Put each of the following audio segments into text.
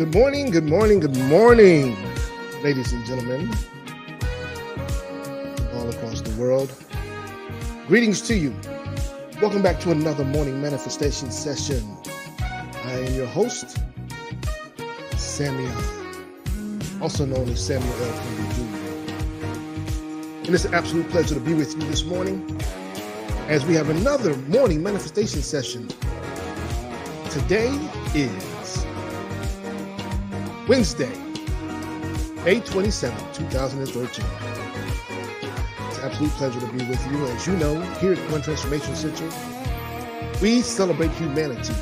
Good morning, good morning, good morning, ladies and gentlemen, all across the world. Greetings to you. Welcome back to another morning manifestation session. I am your host, Samuel, also known as Samuel L. Kennedy Jr. And it's an absolute pleasure to be with you this morning as we have another morning manifestation session. Today is Wednesday, May 27, 2013. It's an absolute pleasure to be with you. As you know, here at One Transformation Center, we celebrate humanity.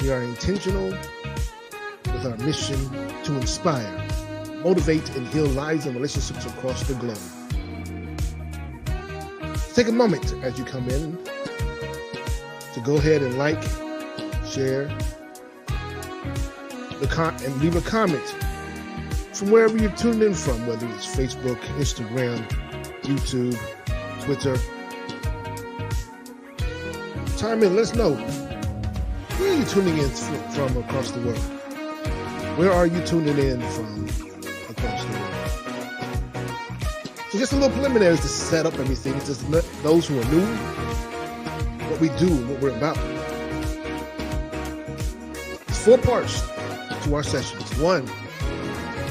We are intentional with our mission to inspire, motivate, and heal lives and relationships across the globe. Take a moment as you come in to go ahead and like, share, and leave a comment from wherever you're tuned in from, whether it's Facebook, Instagram, YouTube, Twitter. Chime in, let us know. Where are you tuning in from across the world? Where are you tuning in from across the world? So just a little preliminaries to set up everything, just to let those who are new, what we do and what we're about. It's 4 parts to our sessions. 1,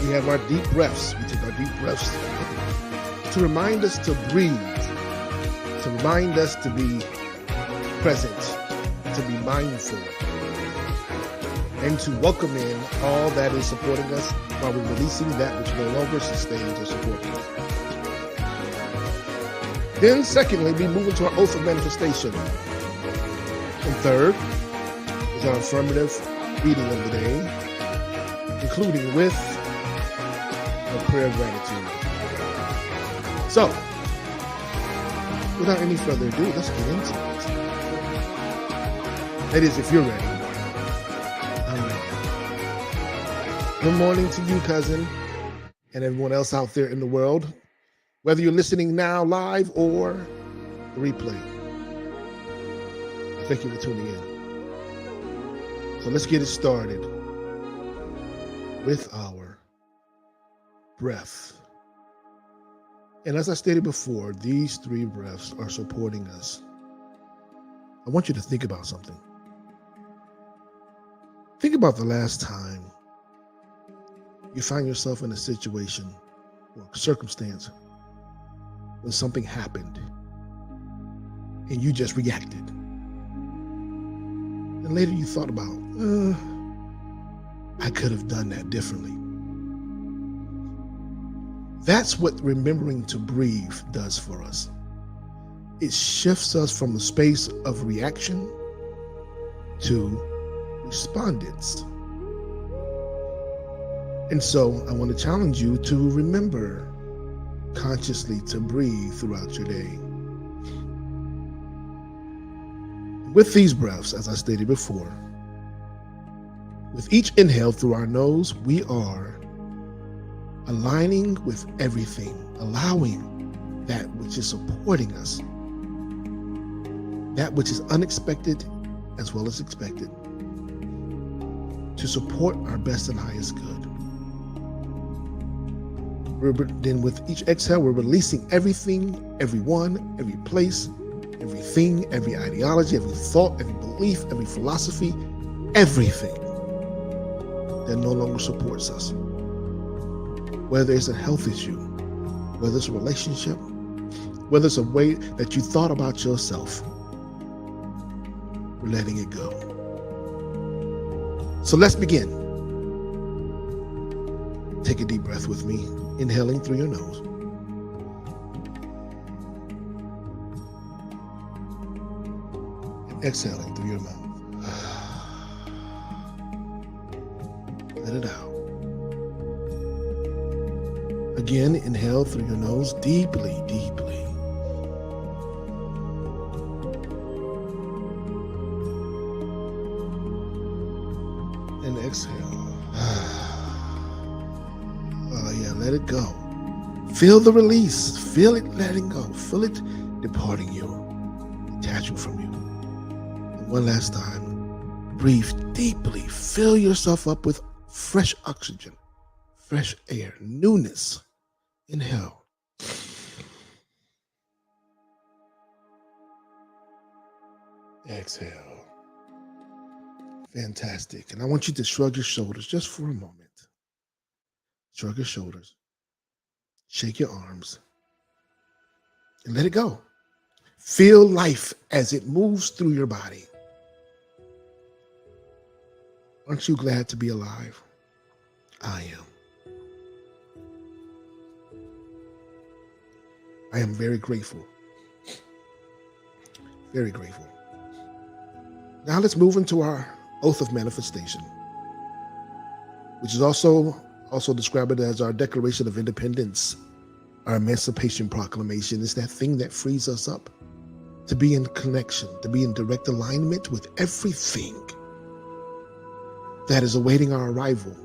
we have our deep breaths. We take our deep breaths to remind us to breathe, to remind us to be present, to be mindful, and to welcome in all that is supporting us while we're releasing that which no longer sustains or supports us. Then secondly, we move into our oath of manifestation. And third is our affirmative reading of the day, including with a prayer of gratitude. So, without any further ado, let's get into it. That is, if you're ready, I'm ready. Good morning to you, cousin, and everyone else out there in the world, whether you're listening now live or the replay. I thank you for tuning in. So let's get it started with our breath. And as I stated before, these 3 breaths are supporting us. I want you to think about something. Think about the last time you find yourself in a situation or circumstance when something happened and you just reacted. And later you thought about, I could have done that differently. That's what remembering to breathe does for us. It shifts us from a space of reaction to respondents. And so I want to challenge you to remember consciously to breathe throughout your day. With these breaths, as I stated before, with each inhale through our nose, we are aligning with everything, allowing that which is supporting us, that which is unexpected as well as expected, to support our best and highest good. Then with each exhale, we're releasing everything, everyone, every place, everything, every ideology, every thought, every belief, every philosophy, everything that no longer supports us. Whether it's a health issue, whether it's a relationship, whether it's a way that you thought about yourself, we're letting it go. So let's begin. Take a deep breath with me, inhaling through your nose. And exhaling through your mouth. Let it out. Again, inhale through your nose deeply, deeply. And exhale. Oh yeah, let it go. Feel the release. Feel it letting go. Feel it departing you, detaching from you. And one last time, breathe deeply. Fill yourself up with fresh oxygen, fresh air, newness. Inhale. Exhale. Fantastic. And I want you to shrug your shoulders just for a moment. Shrug your shoulders. Shake your arms. And let it go. Feel life as it moves through your body. Aren't you glad to be alive? I am. I am very grateful. Very grateful. Now let's move into our oath of manifestation, which is also described as our Declaration of Independence, our Emancipation Proclamation. Is that thing that frees us up to be in connection, to be in direct alignment with everything that is awaiting our arrival.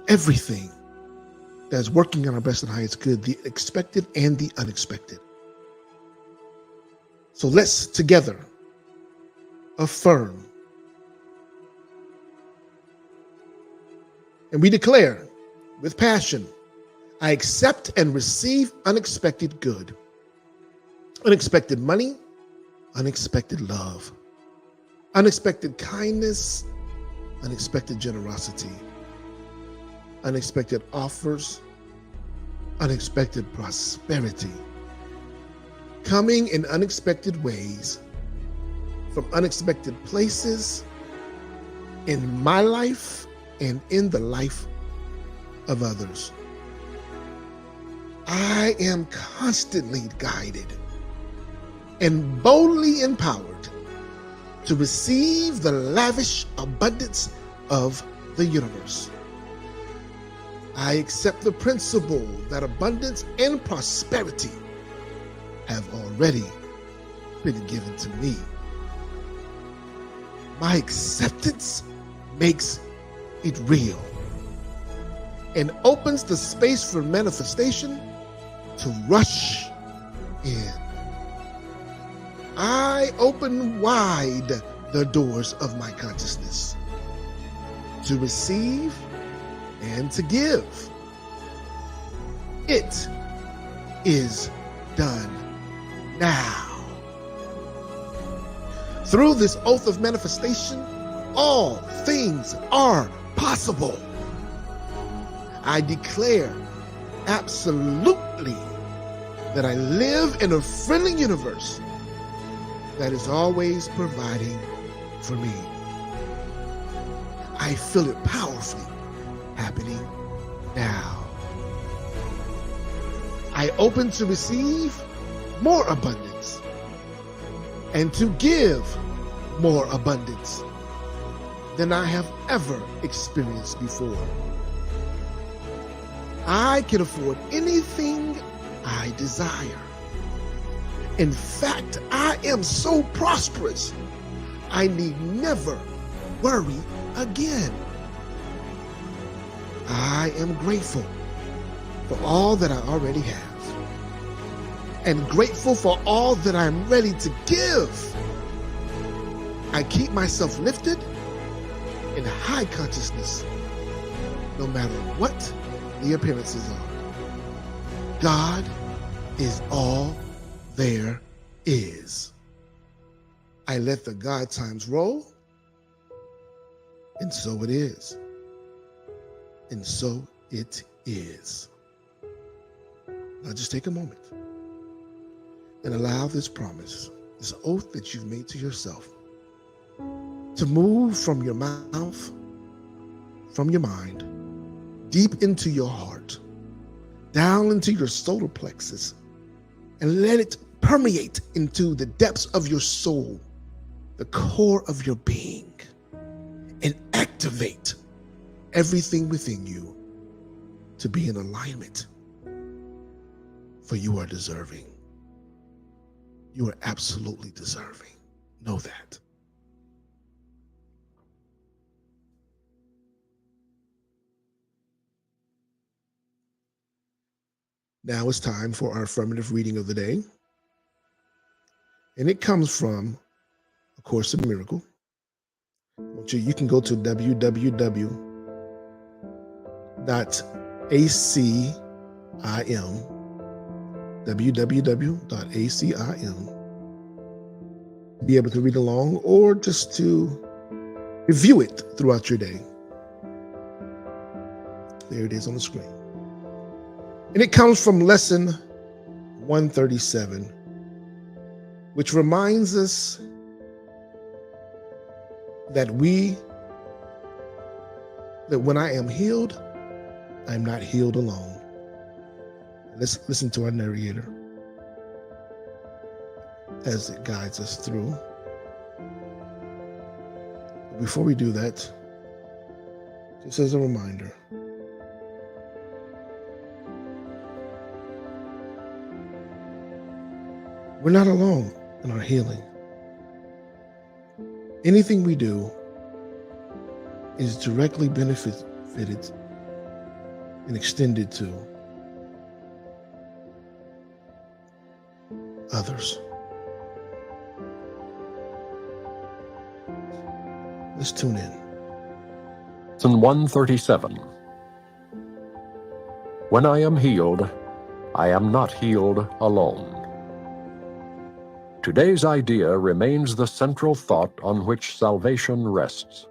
Everything that is working on our best and highest good, the expected and the unexpected. So let's together affirm. And we declare with passion, I accept and receive unexpected good, unexpected money, unexpected love, unexpected kindness, unexpected generosity, unexpected offers, unexpected prosperity, coming in unexpected ways, from unexpected places in my life and in the life of others. I am constantly guided and boldly empowered to receive the lavish abundance of the universe. I accept the principle that abundance and prosperity have already been given to me. My acceptance makes it real and opens the space for manifestation to rush in. I open wide the doors of my consciousness to receive and to give. It is done now. Through this oath of manifestation, all things are possible. I declare absolutely that I live in a friendly universe that is always providing for me. I feel it powerfully happening now. I open to receive more abundance and to give more abundance than I have ever experienced before. I can afford anything I desire. In fact, I am so prosperous, I need never worry again. I am grateful for all that I already have, and grateful for all that I'm ready to give. I keep myself lifted in high consciousness, no matter what the appearances are. God is all there is. I let the God times roll, and so it is. And so it is. Now just take a moment and allow this promise, this oath that you've made to yourself, to move from your mouth, from your mind, deep into your heart, down into your solar plexus, and let it permeate into the depths of your soul, the core of your being, and activate everything within you to be in alignment. For you are deserving. You are absolutely deserving. Know that. Now it's time for our affirmative reading of the day. And it comes from A Course in Miracles, You can go to www.acim, be able to read along or just to review it throughout your day. There it is on the screen. And it comes from lesson 137, which reminds us that when I am healed, I'm not healed alone. Let's listen to our narrator as it guides us through. Before we do that, just as a reminder, we're not alone in our healing. Anything we do is directly benefited and extended to others. Let's tune in. Lesson 137. When I am healed, I am not healed alone. Today's idea remains the central thought on which salvation rests.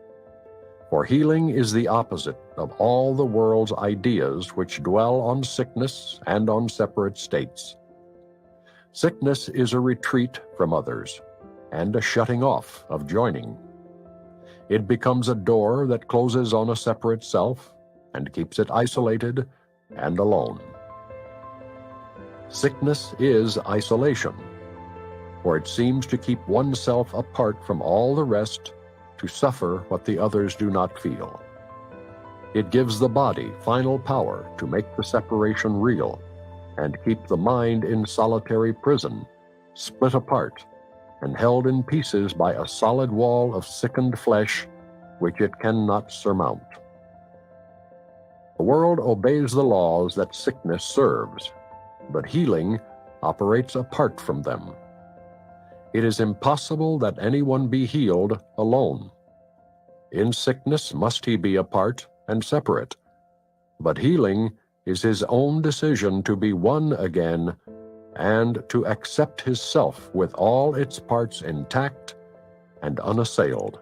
For healing is the opposite of all the world's ideas which dwell on sickness and on separate states. Sickness is a retreat from others and a shutting off of joining. It becomes a door that closes on a separate self and keeps it isolated and alone. Sickness is isolation, for it seems to keep oneself apart from all the rest to suffer what the others do not feel. It gives the body final power to make the separation real and keep the mind in solitary prison, split apart and held in pieces by a solid wall of sickened flesh which it cannot surmount. The world obeys the laws that sickness serves, but healing operates apart from them. It is impossible that anyone be healed alone. In sickness must he be apart and separate, but healing is his own decision to be one again and to accept his self with all its parts intact and unassailed.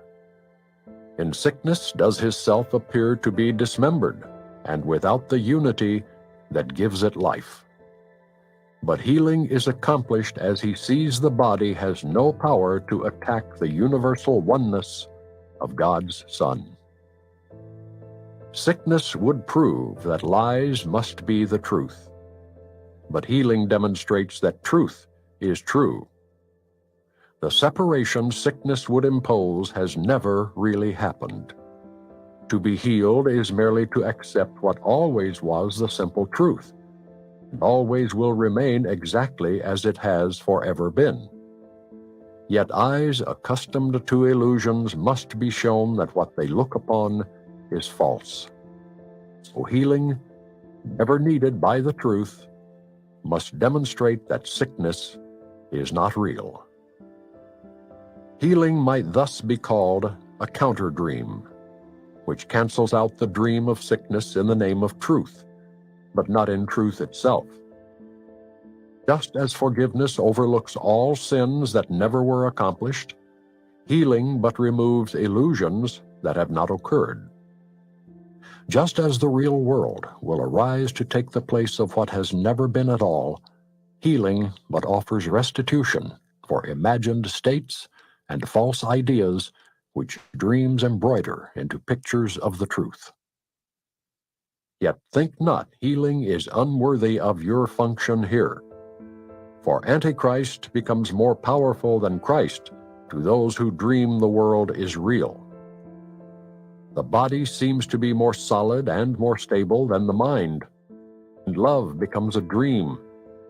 In sickness does his self appear to be dismembered and without the unity that gives it life. But healing is accomplished as he sees the body has no power to attack the universal oneness of God's Son. Sickness would prove that lies must be the truth, but healing demonstrates that truth is true. The separation sickness would impose has never really happened. To be healed is merely to accept what always was the simple truth, and always will remain exactly as it has forever been. Yet eyes accustomed to illusions must be shown that what they look upon is false. So healing, never needed by the truth, must demonstrate that sickness is not real. Healing might thus be called a counter-dream, which cancels out the dream of sickness in the name of truth, but not in truth itself. Just as forgiveness overlooks all sins that never were accomplished, healing but removes illusions that have not occurred. Just as the real world will arise to take the place of what has never been at all, healing but offers restitution for imagined states and false ideas which dreams embroider into pictures of the truth. Yet think not healing is unworthy of your function here, for Antichrist becomes more powerful than Christ to those who dream the world is real. The body seems to be more solid and more stable than the mind, and love becomes a dream,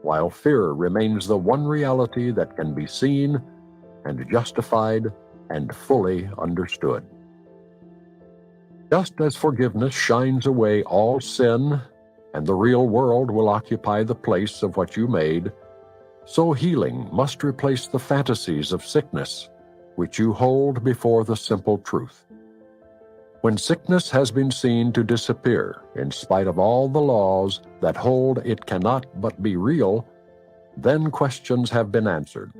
while fear remains the one reality that can be seen and justified and fully understood. Just as forgiveness shines away all sin, and the real world will occupy the place of what you made, so healing must replace the fantasies of sickness, which you hold before the simple truth. When sickness has been seen to disappear in spite of all the laws that hold it cannot but be real, then questions have been answered,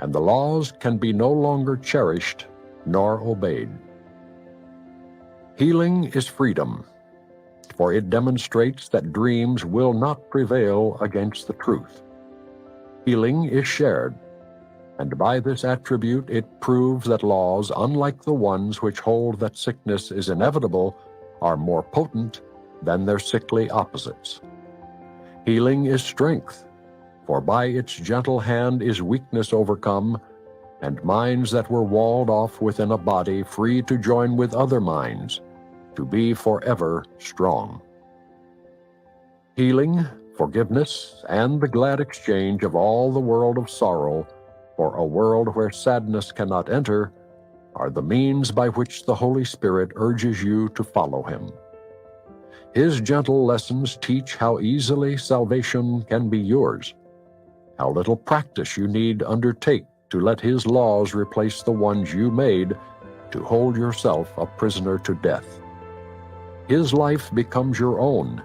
and the laws can be no longer cherished nor obeyed. Healing is freedom, for it demonstrates that dreams will not prevail against the truth. Healing is shared, and by this attribute it proves that laws, unlike the ones which hold that sickness is inevitable, are more potent than their sickly opposites. Healing is strength, for by its gentle hand is weakness overcome, and minds that were walled off within a body free to join with other minds, to be forever strong. Healing, forgiveness, and the glad exchange of all the world of sorrow for a world where sadness cannot enter are the means by which the Holy Spirit urges you to follow Him. His gentle lessons teach how easily salvation can be yours, how little practice you need undertake to let His laws replace the ones you made to hold yourself a prisoner to death. His life becomes your own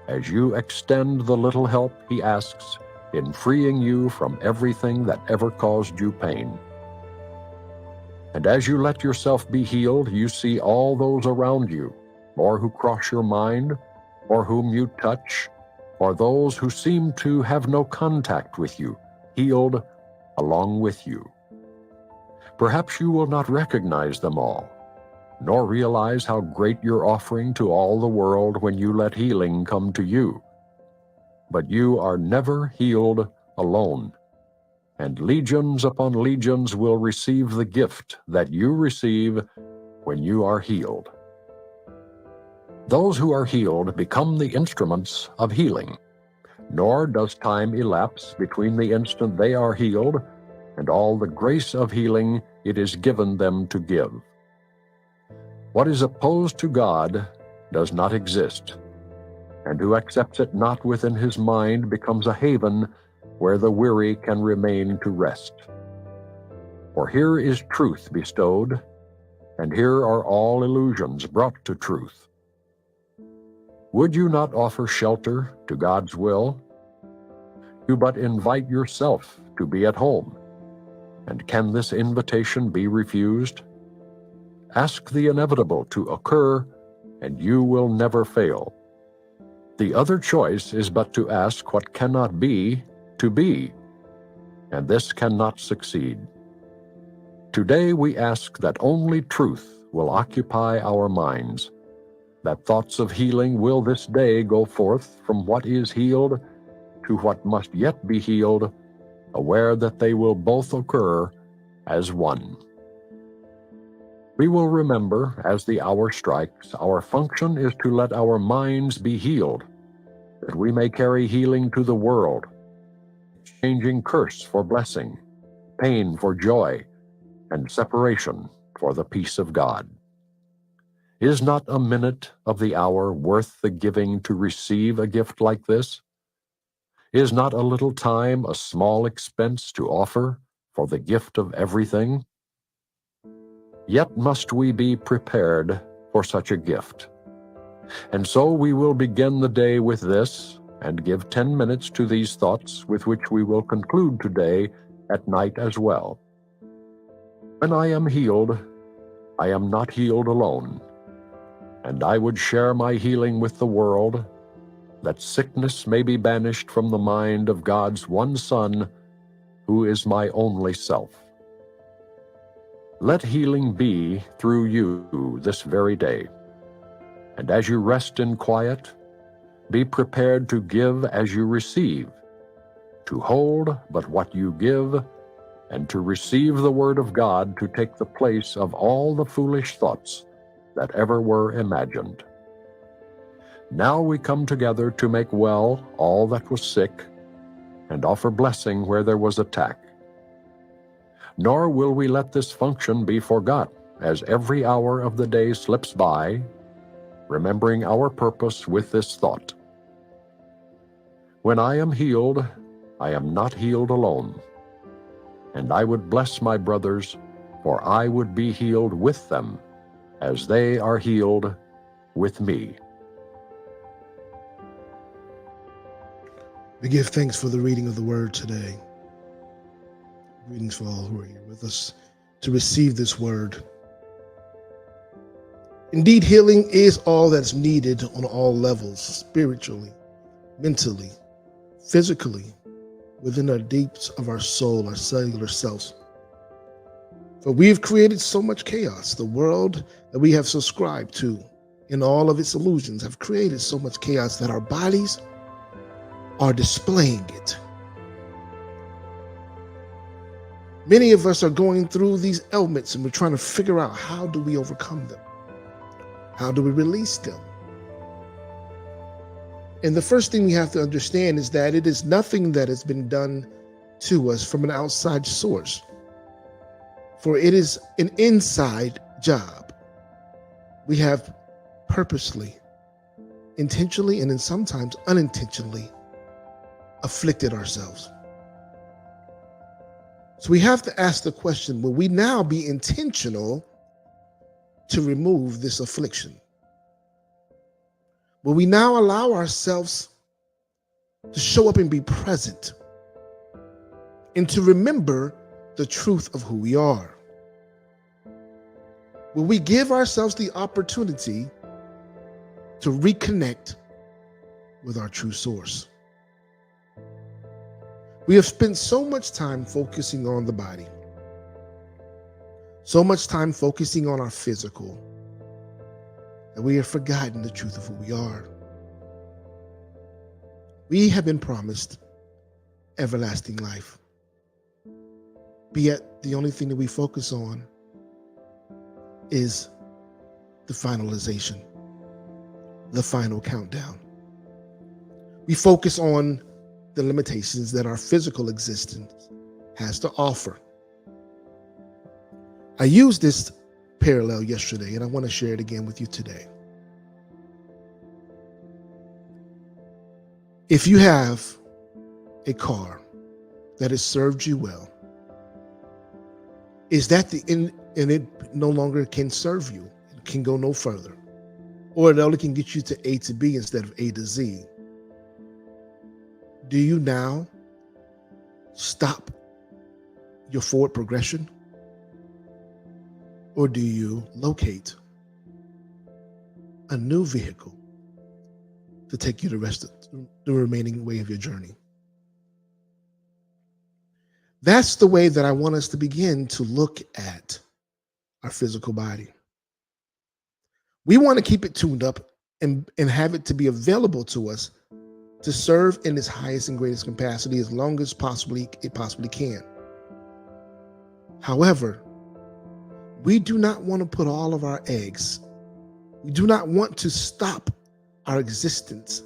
as you extend the little help He asks in freeing you from everything that ever caused you pain. And as you let yourself be healed, you see all those around you, or who cross your mind, or whom you touch, or those who seem to have no contact with you, healed along with you. Perhaps you will not recognize them all, nor realize how great your offering to all the world when you let healing come to you. But you are never healed alone, and legions upon legions will receive the gift that you receive when you are healed. Those who are healed become the instruments of healing, nor does time elapse between the instant they are healed and all the grace of healing it is given them to give. What is opposed to God does not exist, and who accepts it not within his mind becomes a haven where the weary can remain to rest. For here is truth bestowed, and here are all illusions brought to truth. Would you not offer shelter to God's will? You but invite yourself to be at home, and can this invitation be refused? Ask the inevitable to occur, and you will never fail. The other choice is but to ask what cannot be to be, and this cannot succeed. Today we ask that only truth will occupy our minds, that thoughts of healing will this day go forth from what is healed to what must yet be healed, aware that they will both occur as one. We will remember, as the hour strikes, our function is to let our minds be healed, that we may carry healing to the world, exchanging curse for blessing, pain for joy, and separation for the peace of God. Is not a minute of the hour worth the giving to receive a gift like this? Is not a little time a small expense to offer for the gift of everything? Yet must we be prepared for such a gift. And so we will begin the day with this, and give 10 minutes to these thoughts with which we will conclude today at night as well. When I am healed, I am not healed alone, and I would share my healing with the world, that sickness may be banished from the mind of God's one Son, who is my only self. Let healing be through you this very day, and as you rest in quiet, be prepared to give as you receive, to hold but what you give, and to receive the Word of God to take the place of all the foolish thoughts that ever were imagined. Now we come together to make well all that was sick, and offer blessing where there was attack. Nor will we let this function be forgot, as every hour of the day slips by, remembering our purpose with this thought. When I am healed, I am not healed alone, and I would bless my brothers for I would be healed with them, as they are healed with me. We give thanks for the reading of the word today. Greetings for all who are here with us to receive this word. Indeed, healing is all that's needed on all levels, spiritually, mentally, physically, within the deeps of our soul, our cellular selves. For we have created so much chaos. The world that we have subscribed to in all of its illusions have created so much chaos that our bodies are displaying it. Many of us are going through these ailments and we're trying to figure out, how do we overcome them? How do we release them? And the first thing we have to understand is that it is nothing that has been done to us from an outside source, for it is an inside job. We have purposely, intentionally, and then sometimes unintentionally afflicted ourselves. So we have to ask the question, will we now be intentional to remove this affliction? Will we now allow ourselves to show up and be present and to remember the truth of who we are? Will we give ourselves the opportunity to reconnect with our true source? We have spent so much time focusing on the body, so much time focusing on our physical, that we have forgotten the truth of who we are. We have been promised everlasting life, but yet the only thing that we focus on is the finalization, the final countdown. We focus on the limitations that our physical existence has to offer. I used this parallel yesterday, and I want to share it again with you today. If you have a car that has served you well, is that the end, and it no longer can serve you, it can go no further, or it only can get you to A to B instead of A to Z? Do you now stop your forward progression? Or do you locate a new vehicle to take you the remaining way of your journey? That's the way that I want us to begin to look at our physical body. We want to keep it tuned up and have it to be available to us to serve in its highest and greatest capacity as long as it possibly can. However, we do not want to put all of our eggs, we do not want to stop our existence,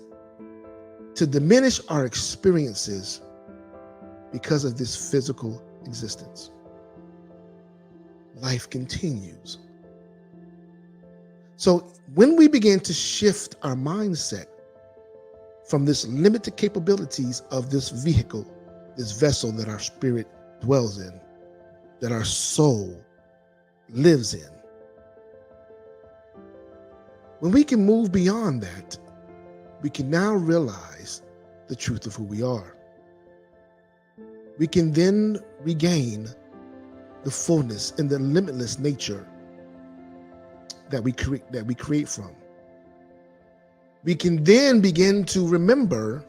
to diminish our experiences because of this physical existence. Life continues. So when we begin to shift our mindset from this limited capabilities of this vehicle, this vessel that our spirit dwells in, that our soul lives in, when we can move beyond that, we can now realize the truth of who we are. We can then regain the fullness and the limitless nature that we create from. We can then begin to remember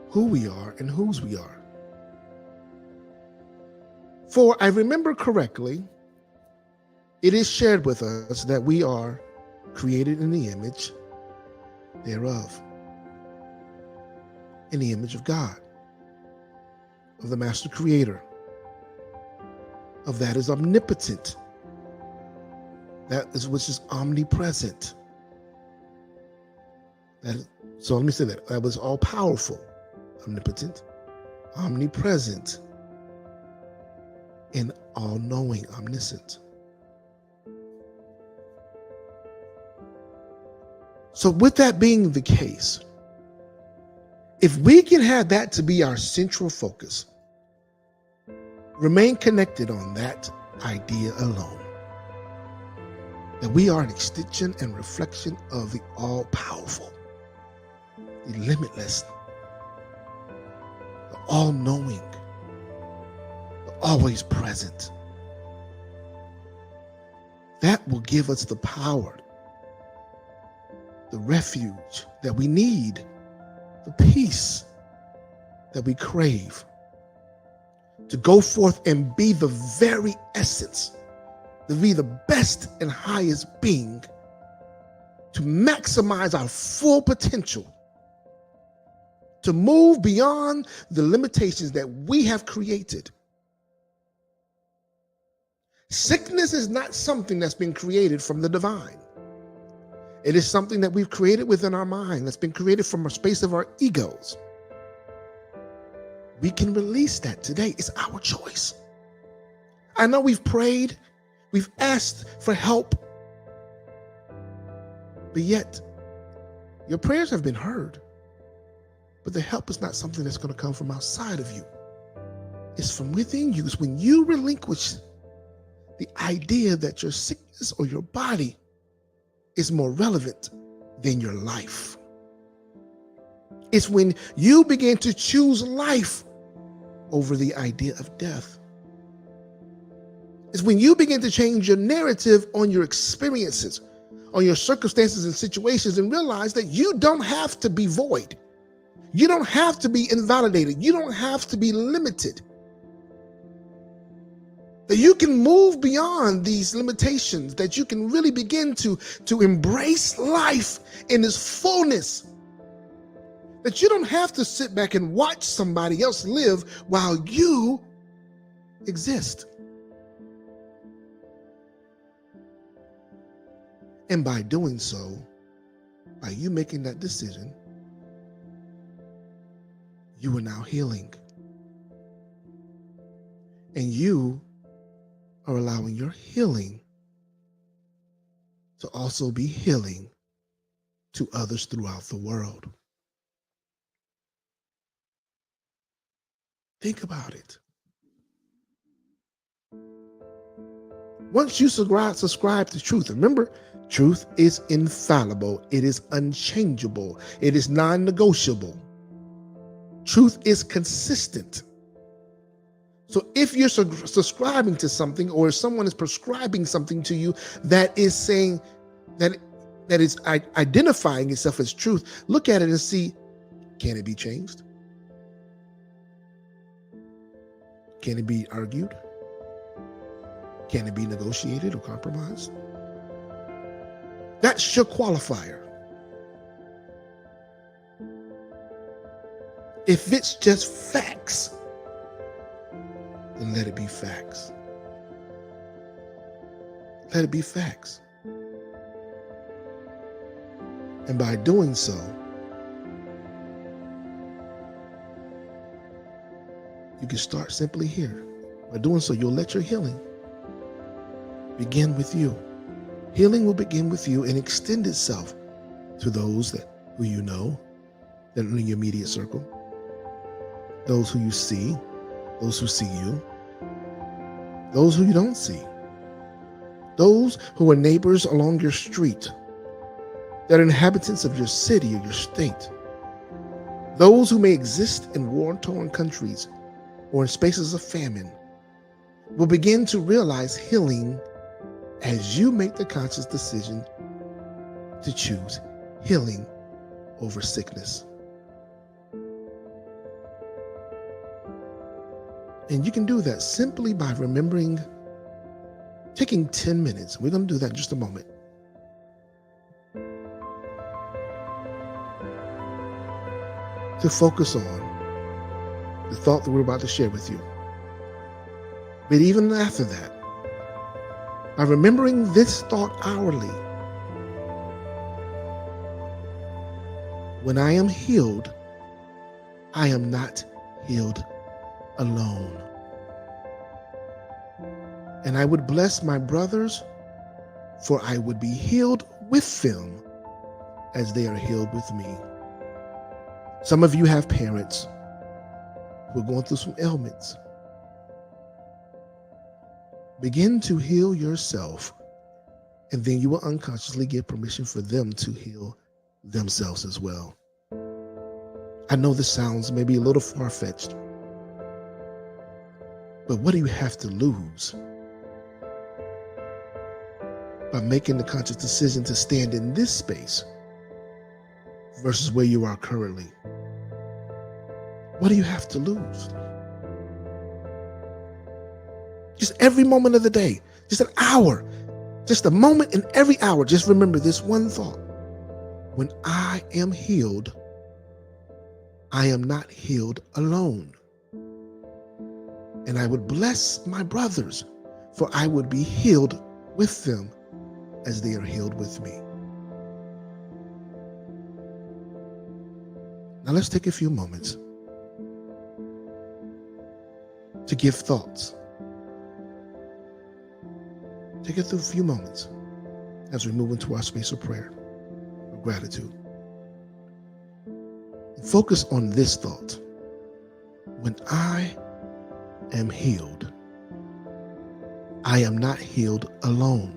who we are and whose we are. For I remember correctly, it is shared with us that we are created in the image thereof, in the image of God, of the Master Creator, of that is omnipotent, that is which is omnipresent. So let me say that was all powerful, omnipotent, omnipresent, and all-knowing, omniscient. So with that being the case, if we can have that to be our central focus, remain connected on that idea alone. That we are an extension and reflection of the all-powerful, the limitless, the all-knowing, the always present. That will give us the power, the refuge that we need, the peace that we crave, to go forth and be the very essence, to be the best and highest being, to maximize our full potential, to move beyond the limitations that we have created. Sickness is not something that's been created from the divine. It is something that we've created within our mind, that's been created from a space of our egos. We can release that today. It's our choice. I know we've prayed, we've asked for help, but yet your prayers have been heard. But the help is not something that's going to come from outside of you. It's from within you. It's when you relinquish the idea that your sickness or your body is more relevant than your life. It's when you begin to choose life over the idea of death. It's when you begin to change your narrative on your experiences, on your circumstances and situations, and realize that you don't have to be void. You don't have to be invalidated. You don't have to be limited. That you can move beyond these limitations, that you can really begin to embrace life in its fullness. That you don't have to sit back and watch somebody else live while you exist. And by doing so, by you making that decision, you are now healing. And you are allowing your healing to also be healing to others throughout the world. Think about it. Once you subscribe to truth, remember, truth is infallible. It is unchangeable. It is non-negotiable. Truth is consistent. So if you're subscribing to something, or if someone is prescribing something to you that is saying that is identifying itself as truth, look at it and see, can it be changed? Can it be argued? Can it be negotiated or compromised? That's your qualifier. If it's just facts, then let it be facts. Let it be facts. And by doing so, you can start simply here. By doing so, you'll let your healing begin with you. Healing will begin with you and extend itself to those who you know, that are in your immediate circle, those who you see, those who see you, those who you don't see, those who are neighbors along your street, that are inhabitants of your city or your state, those who may exist in war-torn countries or in spaces of famine, will begin to realize healing as you make the conscious decision to choose healing over sickness. And you can do that simply by remembering, taking 10 minutes. We're going to do that in just a moment. To focus on the thought that we're about to share with you. But even after that, by remembering this thought hourly, when I am healed, I am not healed alone. And I would bless my brothers, for I would be healed with them as they are healed with me. Some of you have parents who are going through some ailments. Begin to heal yourself, and then you will unconsciously give permission for them to heal themselves as well. I know this sounds maybe a little far-fetched, but what do you have to lose by making the conscious decision to stand in this space versus where you are currently? What do you have to lose? Just every moment of the day, just an hour, just a moment in every hour, just remember this one thought. When I am healed, I am not healed alone. And I would bless my brothers, for I would be healed with them as they are healed with me. Now let's take a few moments to give thoughts. Take a few moments as we move into our space of prayer, of gratitude. Focus on this thought. When I am healed, I am not healed alone.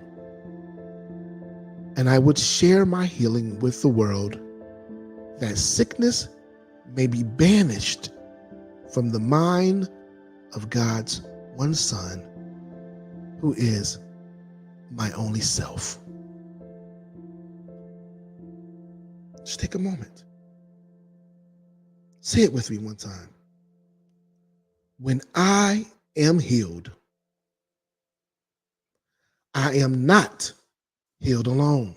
And I would share my healing with the world, that sickness may be banished from the mind of God's one Son, who is my only self. Just take a moment. Say it with me one time. When I am healed, I am not healed alone.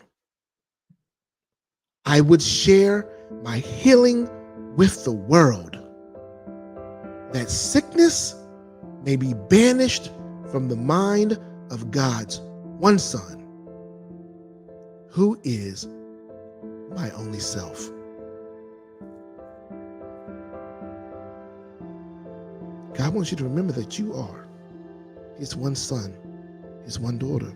I would share my healing with the world, that sickness may be banished from the mind of God's one Son, who is my only self. God wants you to remember that you are His one son, His one daughter.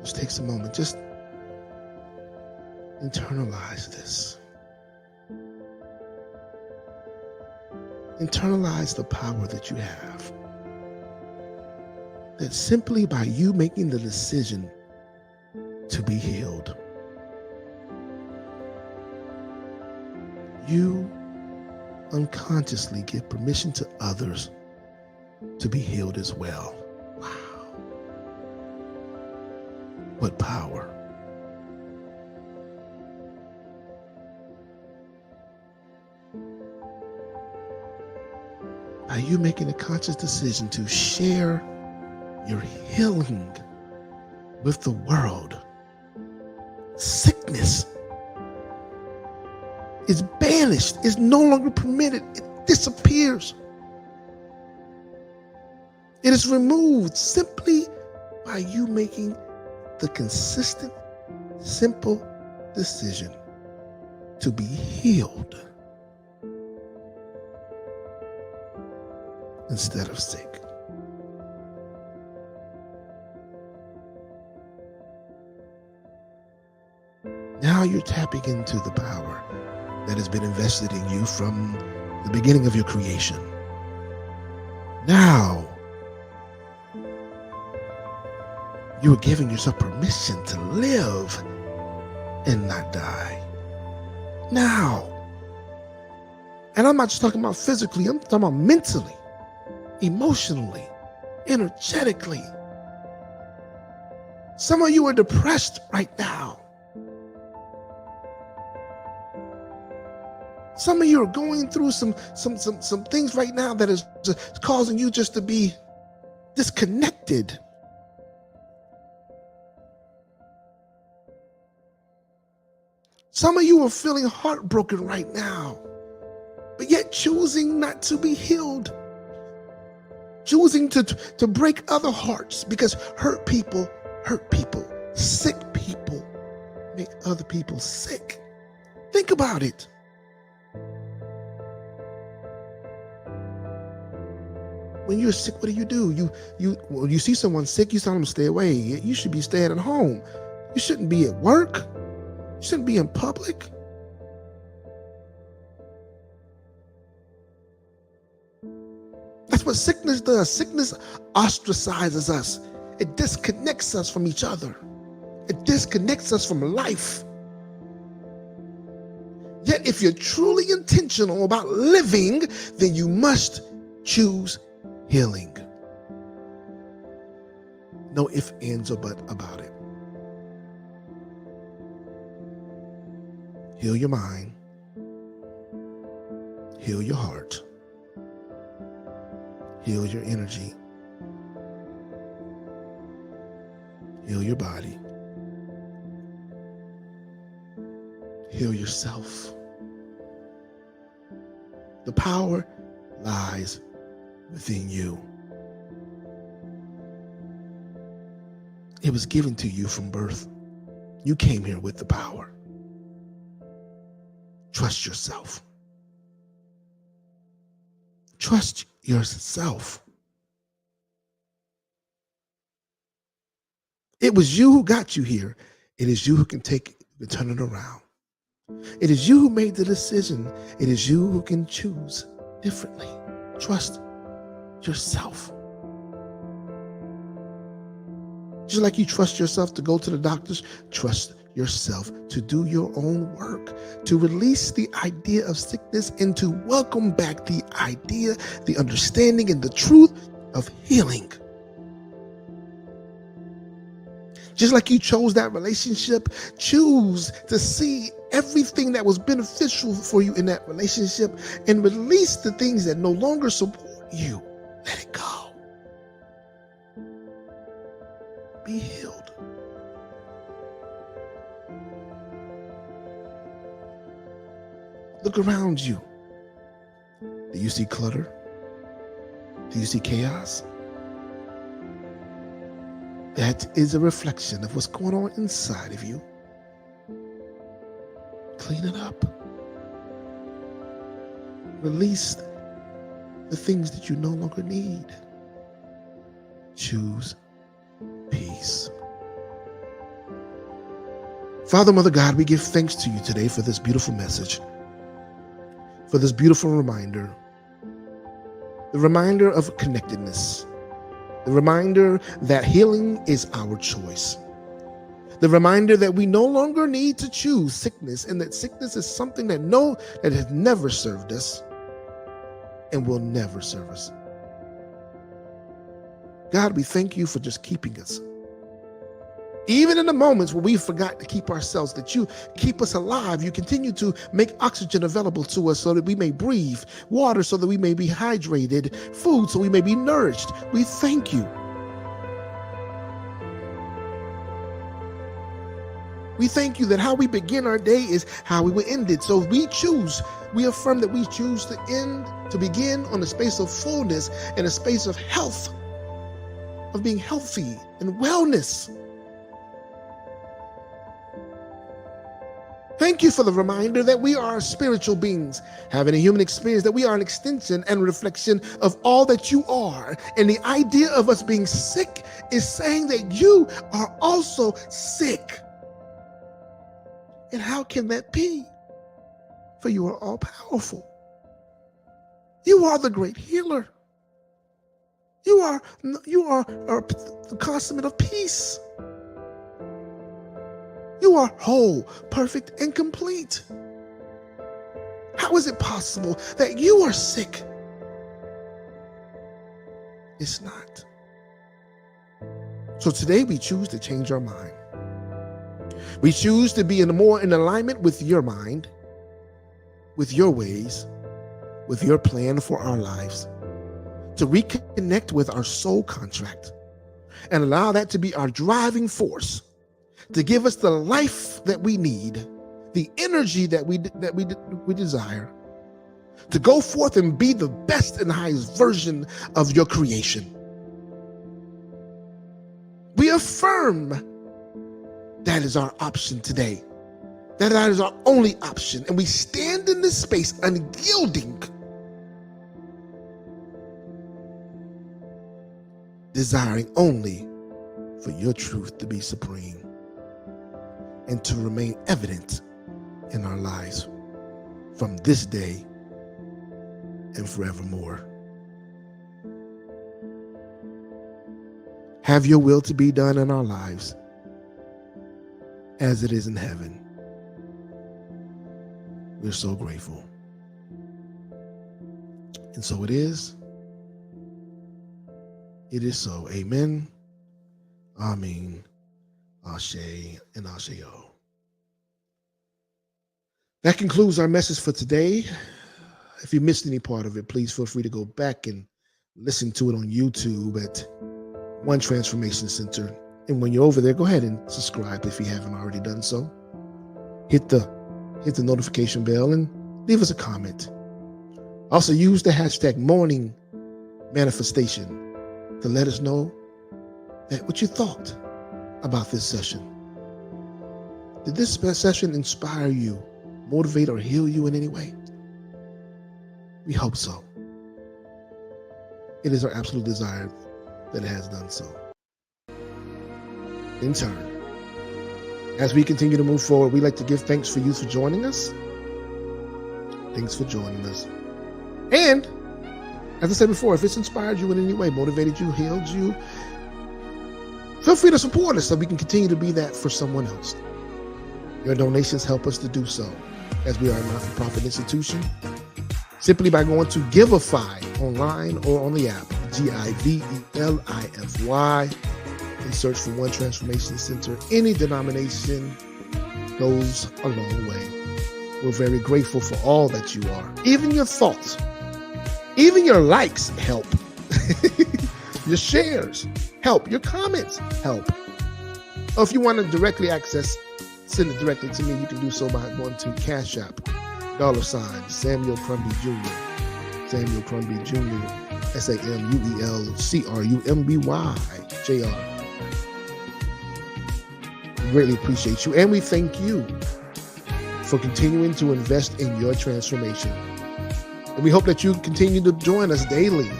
Just take some moment, just internalize this. Internalize the power that you have. That simply by you making the decision to be healed, you unconsciously give permission to others to be healed as well. Wow. What power. By you making a conscious decision to share your healing with the world, sickness is banished, is no longer permitted, it disappears. It is removed simply by you making the consistent, simple decision to be healed instead of sick. Now you're tapping into the power that has been invested in you from the beginning of your creation. Now, you are giving yourself permission to live and not die. Now. And I'm not just talking about physically, I'm talking about mentally, emotionally, energetically. Some of you are depressed right now. Some of you are going through some things right now that is just causing you just to be disconnected. Some of you are feeling heartbroken right now, but yet choosing not to be healed. Choosing to break other hearts, because hurt people, sick people make other people sick. Think about it. When you're sick, what do? When you see someone sick, you tell them to stay away. You should be staying at home. You shouldn't be at work. You shouldn't be in public. That's what sickness does. Sickness ostracizes us. It disconnects us from each other. It disconnects us from life. Yet if you're truly intentional about living, then you must choose healing. No ifs, ands, or buts about it. Heal your mind. Heal your heart. Heal your energy. Heal your body. Heal yourself. The power lies within you. It was given to you from birth. You came here with the power. Trust yourself. Trust yourself. It was you who got you here. It is you who can turn it around. It is you who made the decision. It is you who can choose differently. Trust yourself. Just like you trust yourself to go to the doctors, trust yourself to do your own work, to release the idea of sickness and to welcome back the idea, the understanding, and the truth of healing. Just like you chose that relationship, choose to see everything that was beneficial for you in that relationship and release the things that no longer support you. Let it go. Be healed. Look around you. Do you see clutter? Do you see chaos? That is a reflection of what's going on inside of you. Clean it up. Release the things that you no longer need. Choose peace. Father, Mother God, we give thanks to you today for this beautiful message, for this beautiful reminder, the reminder of connectedness, the reminder that healing is our choice, the reminder that we no longer need to choose sickness, and that sickness is something that has never served us and will never serve us. God, we thank you for just keeping us. Even in the moments where we forgot to keep ourselves, that you keep us alive. You continue to make oxygen available to us so that we may breathe, water so that we may be hydrated, food so we may be nourished. We thank you. We thank you that how we begin our day is how we will end it. So we affirm that we choose to begin on a space of fullness and a space of health, of being healthy and wellness. Thank you for the reminder that we are spiritual beings, having a human experience, that we are an extension and reflection of all that you are. And the idea of us being sick is saying that you are also sick. And how can that be? For you are all powerful. You are the great healer. You are the consummate of peace. You are whole, perfect, and complete. How is it possible that you are sick? It's not. So today we choose to change our mind. We choose to be more in alignment with your mind, with your ways, with your plan for our lives, to reconnect with our soul contract and allow that to be our driving force, to give us the life that we need, the energy that we desire, to go forth and be the best and highest version of your creation. We affirm that is our option today. That is our only option. And we stand in this space unyielding, desiring only for your truth to be supreme and to remain evident in our lives from this day and forevermore. have your will to be done in our lives as it is in heaven. We're so grateful. And so it is. It is so. Amen. Amen. Ashe and Asheo. That concludes our message for today. If you missed any part of it, please feel free to go back and listen to it on YouTube at One Transformation Center. And when you're over there, go ahead and subscribe if you haven't already done so. Hit the notification bell and leave us a comment. Also use the hashtag morning manifestation to let us know what you thought about this session. Did this session inspire you, motivate, or heal you in any way? We hope so. It is our absolute desire that it has done so. In turn, as we continue to move forward, we'd like to give thanks for you for joining us. Thanks for joining us. And, as I said before, if it's inspired you in any way, motivated you, healed you, feel free to support us so we can continue to be that for someone else. Your donations help us to do so, as we are a not-for-profit institution. Simply by going to Giveify online or on the app, Givelify, and search for One Transformation Center. Any denomination goes a long way. We're very grateful for all that you are. Even your thoughts, even your likes help. Your shares help. Your comments help. Or if you want to directly send it directly to me, you can do so by going to Cash App, $ Samuel Crumby Jr. Samuel Crumby Jr. SAMUELCRUMBY JR. We greatly appreciate you, and we thank you for continuing to invest in your transformation. And we hope that you continue to join us daily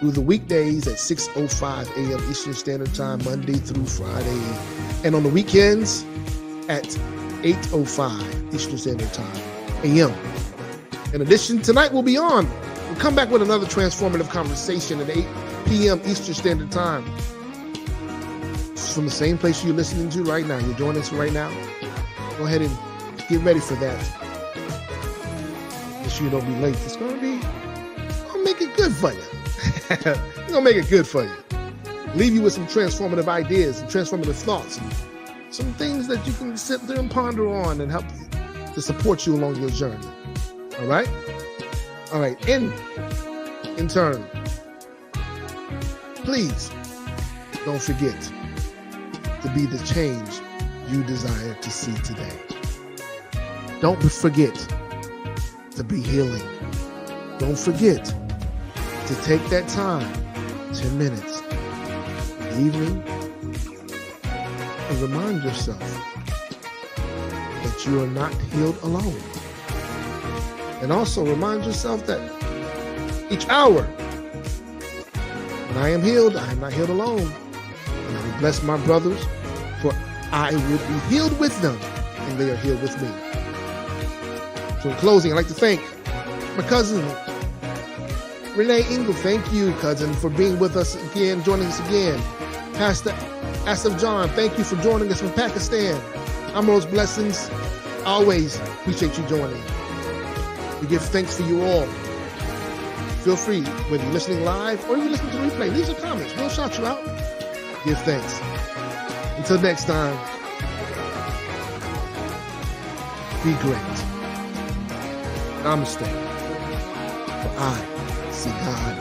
through the weekdays at 6:05 a.m. Eastern Standard Time, Monday through Friday, and on the weekends at 8:05 Eastern Standard Time, a.m. In addition, tonight we'll come back with another transformative conversation at 8 p.m. Eastern Standard Time. It's from the same place you're listening to right now. You're joining us right now. Go ahead and get ready for that. Make sure you don't be late. It's going to make it good for you. It's going to make it good for you. Leave you with some transformative ideas and transformative thoughts and some things that you can sit there and ponder on and help to support you along your journey. All right? All right. In turn, please don't forget to be the change you desire to see today. Don't forget to be healing. Don't forget to take that time, 10 minutes, evening, and remind yourself that you are not healed alone. And also remind yourself that each hour, when I am healed, I am not healed alone. And I will bless my brothers, for I will be healed with them, and they are healed with me. So in closing, I'd like to thank my cousin, Renee Ingle. Thank you, cousin, for being with us again, joining us again. Pastor Asif John, thank you for joining us from Pakistan. Amro's blessings. Always appreciate you joining. We give thanks for you all. Feel free, whether you're listening live or you're listening to the replay, leave some comments. We'll shout you out. Give thanks. Until next time, be great. Namaste. For I see God